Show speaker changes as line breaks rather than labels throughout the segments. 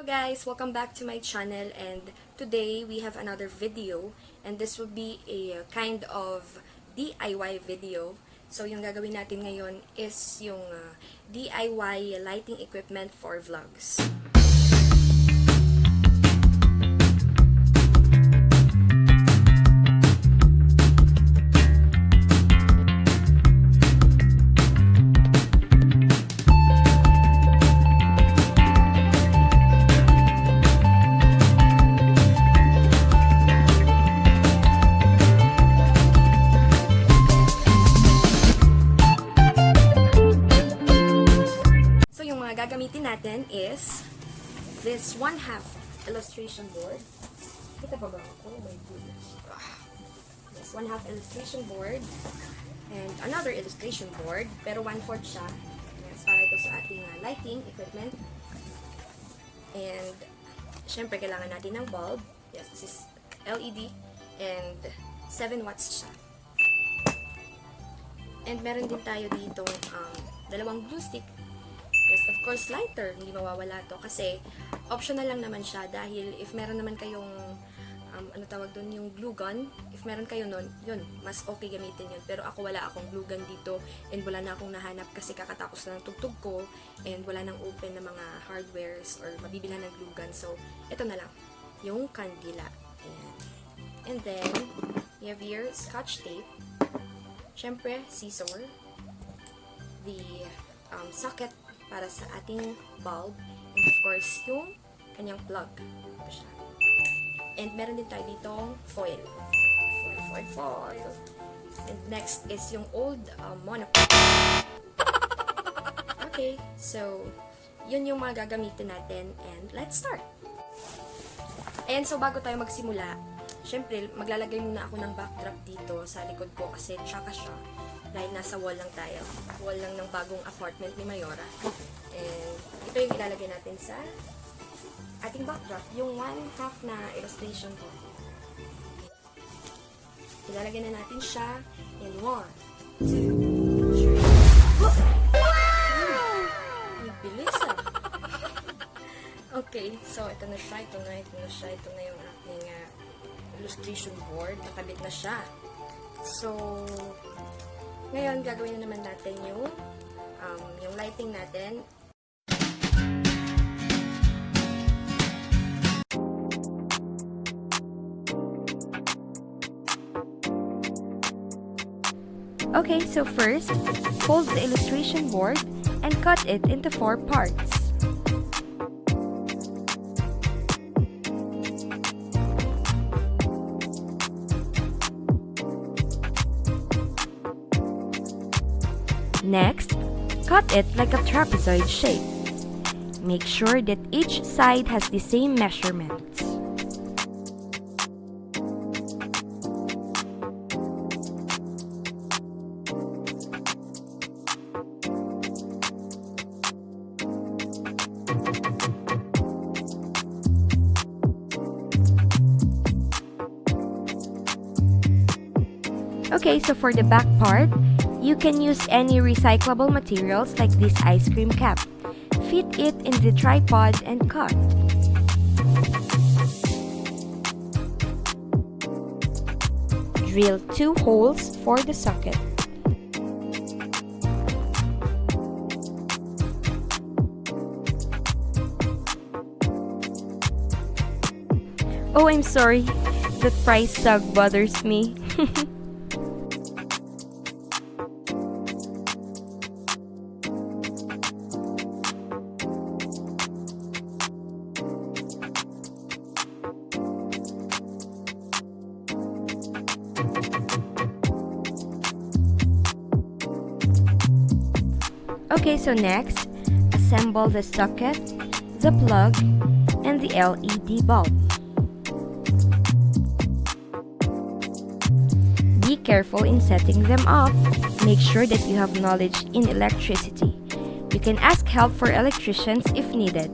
guys, welcome back to my channel, and today we have another video, and this will be a kind of DIY video. So yung gagawin natin ngayon is yung DIY lighting equipment for vlogs. Gagamitin natin is this 1/2 illustration board. Kita pa ba ako? Oh my goodness. This 1/2 illustration board and another illustration board, pero 1/4 siya. Yes, para ito sa ating lighting equipment. And syempre kailangan natin ng bulb. Yes, this is LED and 7 watts siya. And meron din tayo dito dalawang glue stick. Yes, of course, lighter. Hindi mawawala to kasi optional lang naman siya dahil if meron naman kayong ano tawag doon, yung glue gun, if meron kayo nun, yun, mas okay gamitin yun. Pero ako wala akong glue gun dito and wala na akong nahanap kasi kakatapos na ng tugtog ko and wala nang open na mga hardwares or mabibilan ng glue gun. So, ito na lang, yung kandila. Ayan. And then, we have here scotch tape. Syempre, scissor. The socket para sa ating bulb, and of course, yung kanyang plug. Ito siya. And meron din tayo ditong foil. Foil. And next is yung old monochrome. Okay, so, yun yung mga gagamitin natin, and let's start! And so, bago tayo magsimula, syempre, maglalagay muna ako ng backdrop dito sa likod ko kasi tsaka siya. Dahil nasa wall lang tayo. Wall lang ng bagong apartment ni Mayora. And ito yung ilalagay natin sa ating backdrop. Yung 1/2 na illustration ko. Ilalagay na natin siya in 1, 2, 3. Wow! Bilis ah! Okay, so ito na siya. Ito na yung ating illustration board. Nakabit na siya. So, ngayon, gagawin na naman natin yung lighting natin.
Okay, so first, fold the illustration board and cut it into 4 parts. Next, cut it like a trapezoid shape. Make sure that each side has the same measurements. Okay, so for the back part, you can use any recyclable materials like this ice cream cap. Fit it in the tripod and cut. Drill 2 holes for the socket. Oh, I'm sorry. The price tag bothers me. Okay, so next, assemble the socket, the plug, and the LED bulb. Be careful in setting them up. Make sure that you have knowledge in electricity. You can ask help for electricians if needed.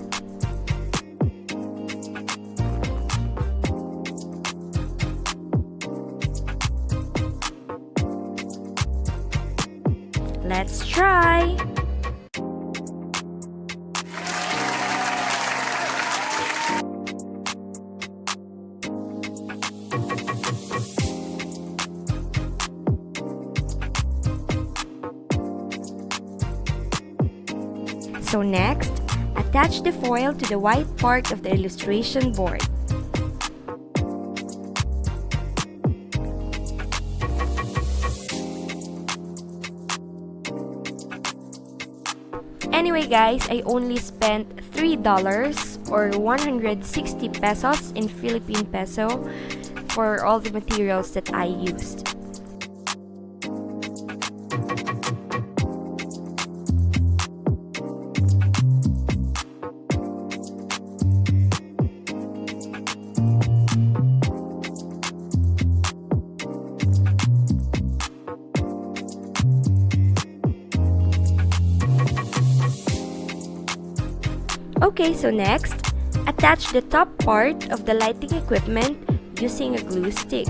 Let's try! So next, attach the foil to the white part of the illustration board. Anyway guys, I only spent $3 or 160 pesos in Philippine peso for all the materials that I used. Okay, so next, attach the top part of the lighting equipment using a glue stick.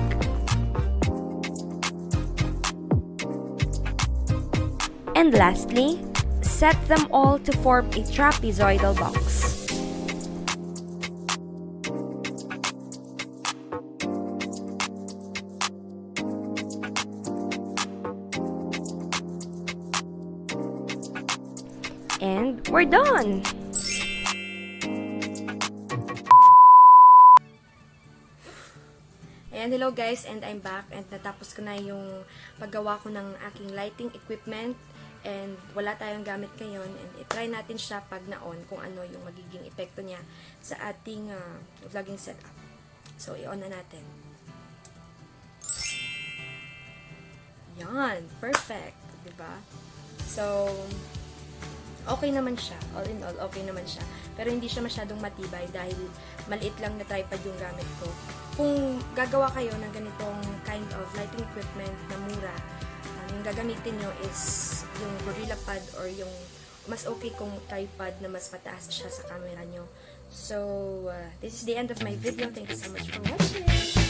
And lastly, set them all to form a trapezoidal box. And we're done!
Ayan, hello guys, and I'm back, and natapos ko na yung paggawa ko ng aking lighting equipment, and wala tayong gamit ngayon, and itry natin siya pag na-on kung ano yung magiging epekto niya sa ating vlogging setup. So, i-on na natin. Yan, perfect, diba? So, okay naman siya. All in all, okay naman siya. Pero hindi siya masyadong matibay dahil maliit lang na tripod yung gamit ko. Kung gagawa kayo ng ganitong kind of lighting equipment na mura, yung gagamitin nyo is yung Gorilla Pad or yung mas okay kung tripod na mas mataas siya sa camera nyo. So, this is the end of my video. Thank you so much for watching.